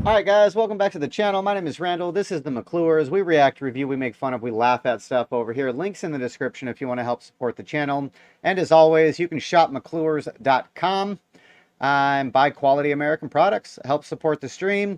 Alright guys, welcome back to the channel. My name is Randall. This is the McClures. We react, review, we make fun of, we laugh at stuff over here. Links in the description if you want to help support the channel. And as always, you can shop McClures.com and buy quality American products. Help support the stream.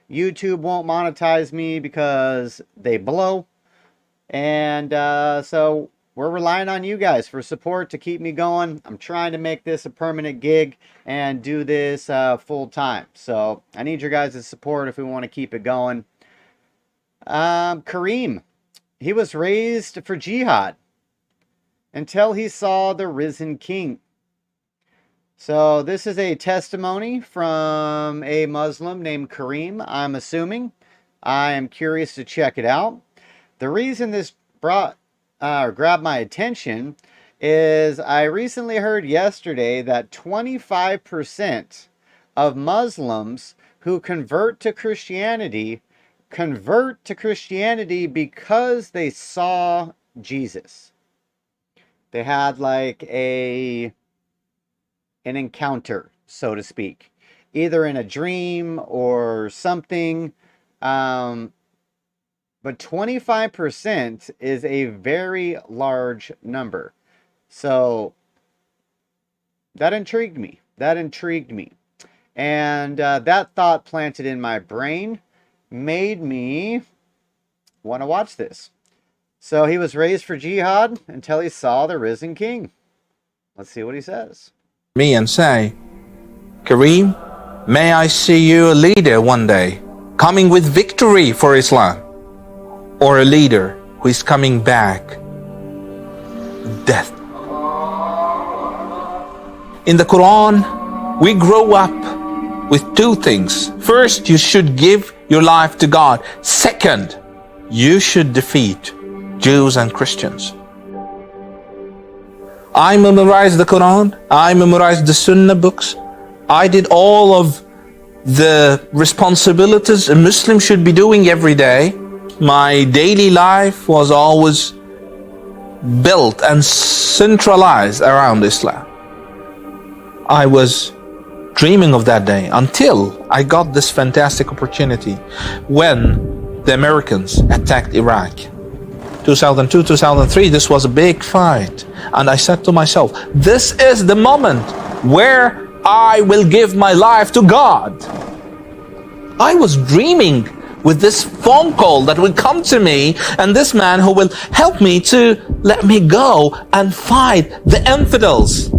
YouTube won't monetize me because they blow. And so we're relying on you guys for support to keep me going. I'm trying to make this a permanent gig and do this full time. So I need your guys' support if we want to keep it going. Kareem, he was raised for jihad until he saw the risen king. So this is a testimony from a Muslim named Kareem, I'm assuming. I am curious to check it out. The reason this grabbed my attention is I recently heard yesterday that 25% of Muslims who convert to Christianity because they saw Jesus. They had like an encounter, so to speak, either in a dream or something. But 25% is a very large number. So that intrigued me. And that thought planted in my brain made me want to watch this. So he was raised for jihad until he saw the risen king. Let's see what he says. Me and say, Kareem, may I see you a leader one day, coming with victory for Islam, or a leader who is coming back, death. In the Quran, we grow up with two things. First, you should give your life to God. Second, you should defeat Jews and Christians. I memorized the Quran. I memorized the Sunnah books. I did all of the responsibilities a Muslim should be doing every day. My daily life was always built and centralized around Islam. I was dreaming of that day until I got this fantastic opportunity when the Americans attacked Iraq. 2002, 2003, this was a big fight. And I said to myself, this is the moment where I will give my life to God. I was dreaming with this phone call that will come to me and this man who will help me to let me go and fight the infidels.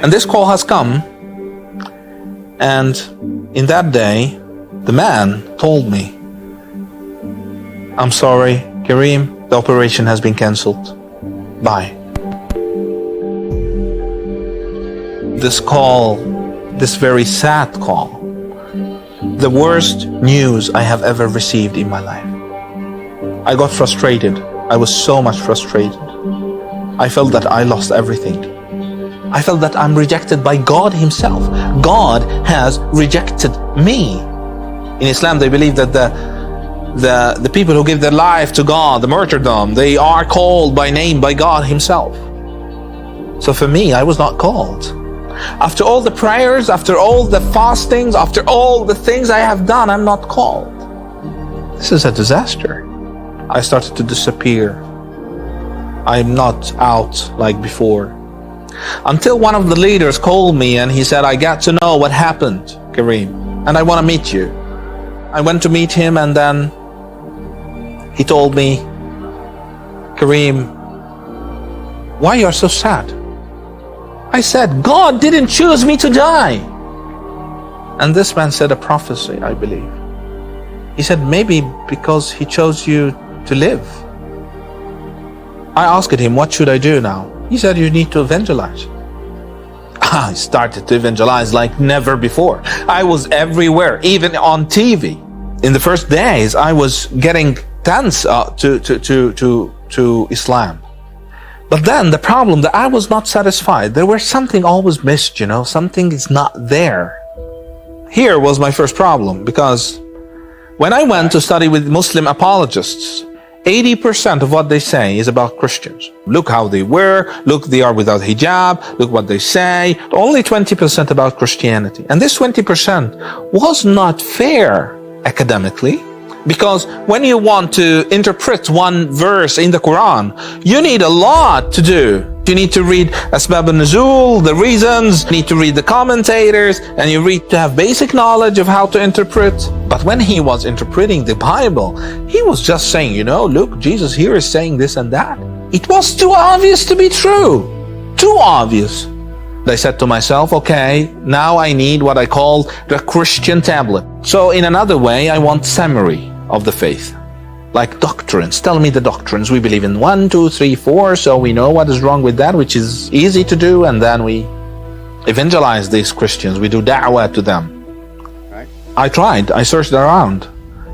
And this call has come, and in that day the man told me, I'm sorry, Kareem, the operation has been cancelled. Bye. This call, this very sad call, the worst news I have ever received in my life. I got frustrated. I was so much frustrated. I felt that I lost everything. I felt that I'm rejected by God himself. God has rejected me. In Islam, they believe that the people who give their life to God, the martyrdom, they are called by name by God himself. So for me, I was not called. After all the prayers, after all the fastings, after all the things I have done, I'm not called. This is a disaster. I started to disappear. I'm not out like before. Until one of the leaders called me and he said, I got to know what happened, Kareem, and I want to meet you. I went to meet him, and then he told me, Kareem, why you are so sad? I said, God didn't choose me to die. And this man said a prophecy, I believe. He said, maybe because he chose you to live. I asked him, what should I do now? He said, you need to evangelize. I started to evangelize like never before. I was everywhere, even on TV. In the first days, I was getting tense to Islam. But then the problem that I was not satisfied. There was something always missed, you know, something is not there. Here was my first problem, because when I went to study with Muslim apologists 80% of what they say is about Christians. Look how they wear, look, they are without hijab, look what they say. Only 20% about Christianity. And this 20% was not fair academically, because when you want to interpret one verse in the Quran, you need a lot to do. You need to read Asbab al-Nuzul, the reasons, you need to read the commentators, and you need to have basic knowledge of how to interpret. But when he was interpreting the Bible, he was just saying, you know, look, Jesus here is saying this and that. It was too obvious to be true. Too obvious. I said to myself, okay, now I need what I call the Christian tablet. So in another way, I want summary of the faith. Like doctrines. Tell me the doctrines. We believe in 1, 2, 3, 4, so we know what is wrong with that, which is easy to do, and then we evangelize these Christians. We do da'wah to them. Right. I tried. I searched around.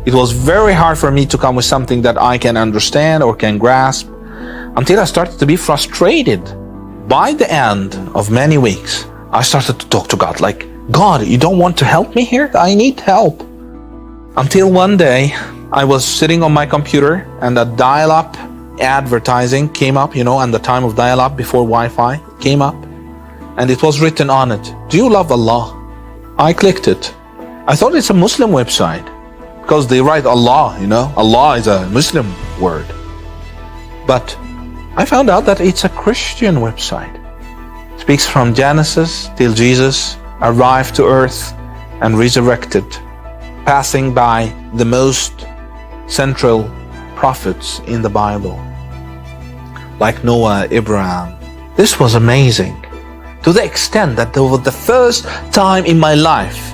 It was very hard for me to come with something that I can understand or can grasp, until I started to be frustrated. By the end of many weeks, I started to talk to God, like, God, you don't want to help me here? I need help. Until one day, I was sitting on my computer and a dial-up advertising came up, you know, and the time of dial-up before Wi-Fi came up, and it was written on it, do you love Allah? I clicked it. I thought it's a Muslim website because they write Allah, you know, Allah is a Muslim word. But I found out that it's a Christian website. It speaks from Genesis till Jesus arrived to earth and resurrected, passing by the most central prophets in the Bible, like Noah, Abraham. This was amazing, to the extent that over the first time in my life,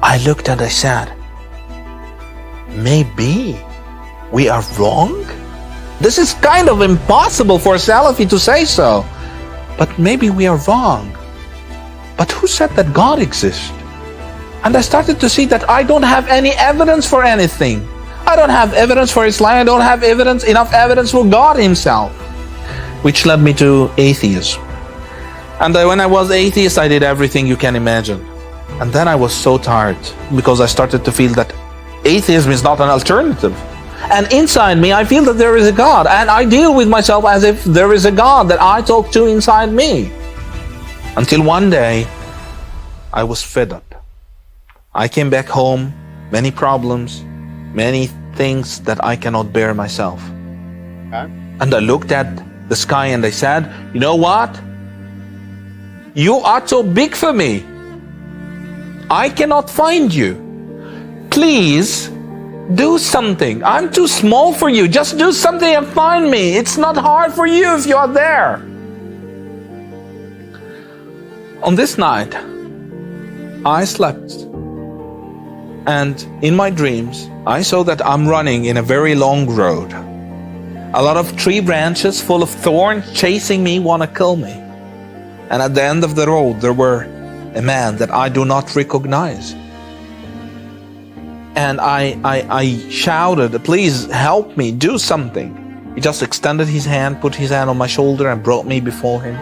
I looked and I said, maybe we are wrong? This is kind of impossible for a Salafi to say so, but maybe we are wrong. But who said that God exists? And I started to see that I don't have any evidence for anything. I don't have evidence for Islam. I don't have enough evidence for God himself. Which led me to atheism. And when I was atheist, I did everything you can imagine. And then I was so tired, because I started to feel that atheism is not an alternative. And inside me, I feel that there is a God. And I deal with myself as if there is a God that I talk to inside me. Until one day, I was fed up. I came back home, many problems, many things that I cannot bear myself. Okay. And I looked at the sky and I said, you know what? You are too big for me. I cannot find you. Please do something. I'm too small for you. Just do something and find me. It's not hard for you if you are there. On this night, I slept. And in my dreams, I saw that I'm running in a very long road. A lot of tree branches full of thorns chasing me, want to kill me. And at the end of the road, there were a man that I do not recognize. And I shouted, please help me, do something. He just extended his hand, put his hand on my shoulder and brought me before him.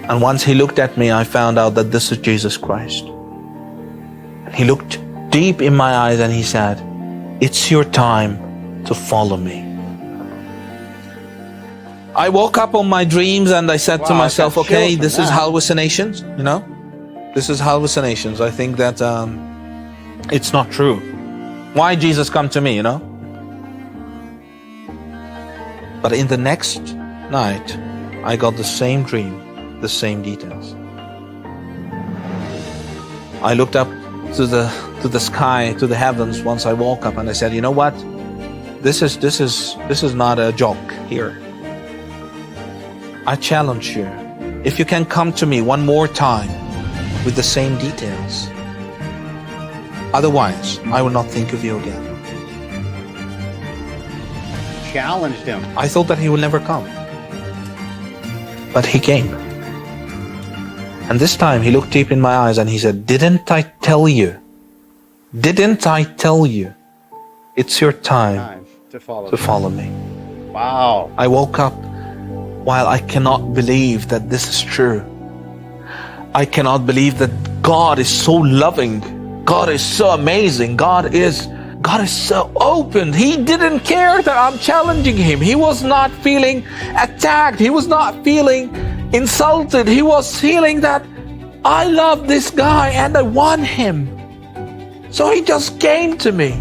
And once he looked at me, I found out that this is Jesus Christ. He looked deep in my eyes and he said, it's your time to follow me. I woke up on my dreams and I said to myself, okay, this is hallucinations, you know? This is hallucinations. I think that it's not true. Why Jesus come to me, you know? But in the next night, I got the same dream, the same details. I looked up to the sky, to the heavens once I woke up, and I said, you know what? This is not a joke here. I challenge you, if you can come to me one more time with the same details. Otherwise, I will not think of you again. Challenged him. I thought that he would never come. But he came. And this time he looked deep in my eyes and he said, didn't I tell you? Didn't I tell you? It's your time to follow me. Wow. I woke up while I cannot believe that this is true. I cannot believe that God is so loving. God is so amazing. God is God is so open. He didn't care that I'm challenging him. He was not feeling attacked. He was not feeling insulted. He was feeling that I love this guy and I want him. So he just came to me.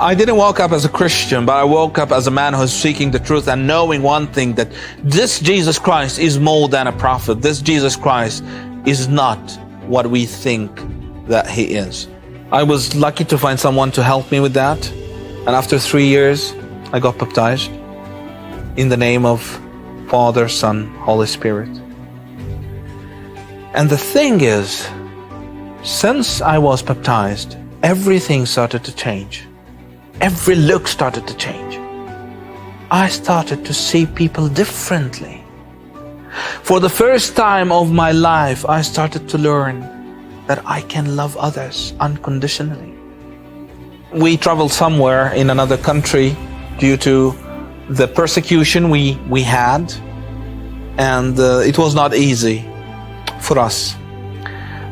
I didn't wake up as a Christian, but I woke up as a man who's seeking the truth and knowing one thing, that this Jesus Christ is more than a prophet. This Jesus Christ is not what we think that he is. I was lucky to find someone to help me with that. And after 3 years, I got baptized in the name of Father, Son, Holy Spirit. And the thing is, since I was baptized, everything started to change. Every look started to change. I started to see people differently. For the first time of my life, I started to learn that I can love others unconditionally. We traveled somewhere in another country due to the persecution we had, and it was not easy for us.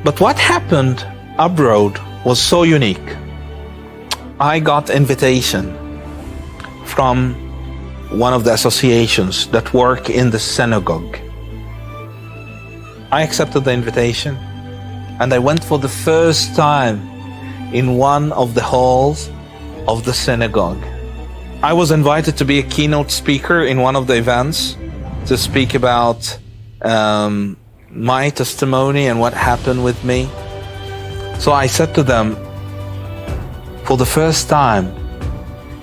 But what happened abroad was so unique. I got invitation from one of the associations that work in the synagogue. I accepted the invitation and I went for the first time in one of the halls of the synagogue. I was invited to be a keynote speaker in one of the events to speak about my testimony and what happened with me. So I said to them, for the first time,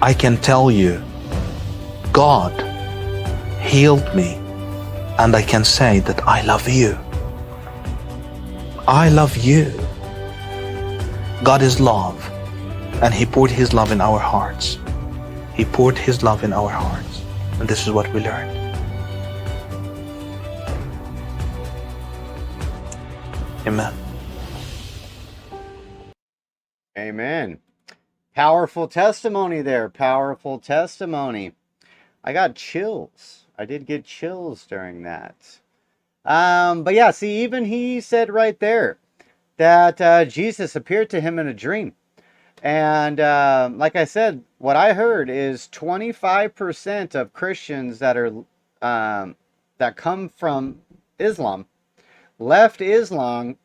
I can tell you, God healed me, and I can say that I love you. I love you. God is love, and He poured His love in our hearts. He poured His love in our hearts, and this is what we learned. Amen. Amen. Powerful testimony there. Powerful testimony. I got chills. I did get chills during that. But yeah, see, even he said right there that Jesus appeared to him in a dream. And like I said, what I heard is 25% of Christians that are that come from Islam left Islam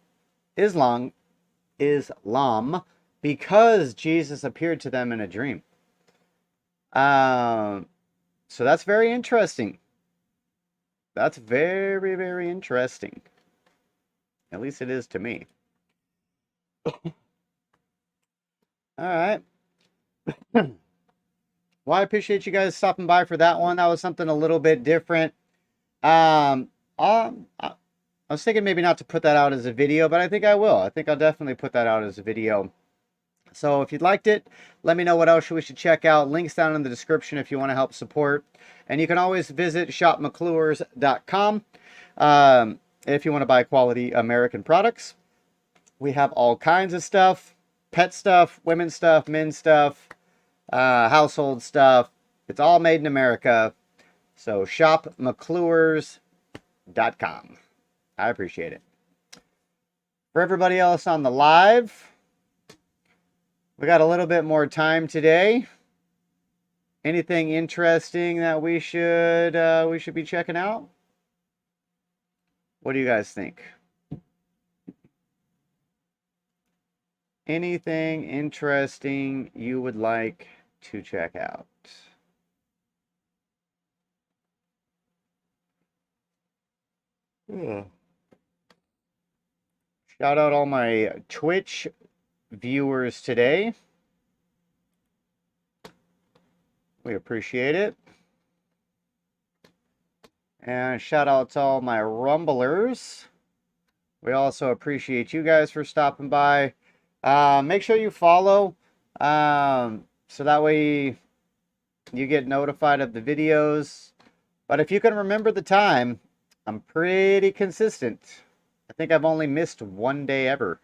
because Jesus appeared to them in a dream. So that's very interesting. That's very, very interesting. At least it is to me. All right. Well, I appreciate you guys stopping by for that one. That was something a little bit different. I was thinking maybe not to put that out as a video, but I think I will. I think I'll definitely put that out as a video. So if you'd liked it, let me know what else we should check out. Links down in the description if you want to help support. And you can always visit shopmcclures.com if you want to buy quality American products. We have all kinds of stuff. Pet stuff, women's stuff, men's stuff, household stuff. It's all made in America. So shopmcclures.com. I appreciate it. For everybody else on the live, we got a little bit more time today. Anything interesting that we should be checking out? What do you guys think? Anything interesting you would like to check out? Yeah. Shout out all my Twitch viewers today. We appreciate it. And shout out to all my Rumblers. We also appreciate you guys for stopping by. Make sure you follow so that way you get notified of the videos. But if you can remember the time, I'm pretty consistent. I think I've only missed one day ever.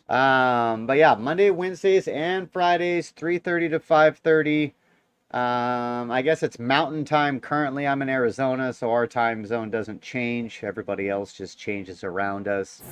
But yeah, Monday, Wednesdays, and Fridays, 3:30 to 5:30. I guess it's Mountain Time currently. I'm in Arizona, so our time zone doesn't change. Everybody else just changes around us.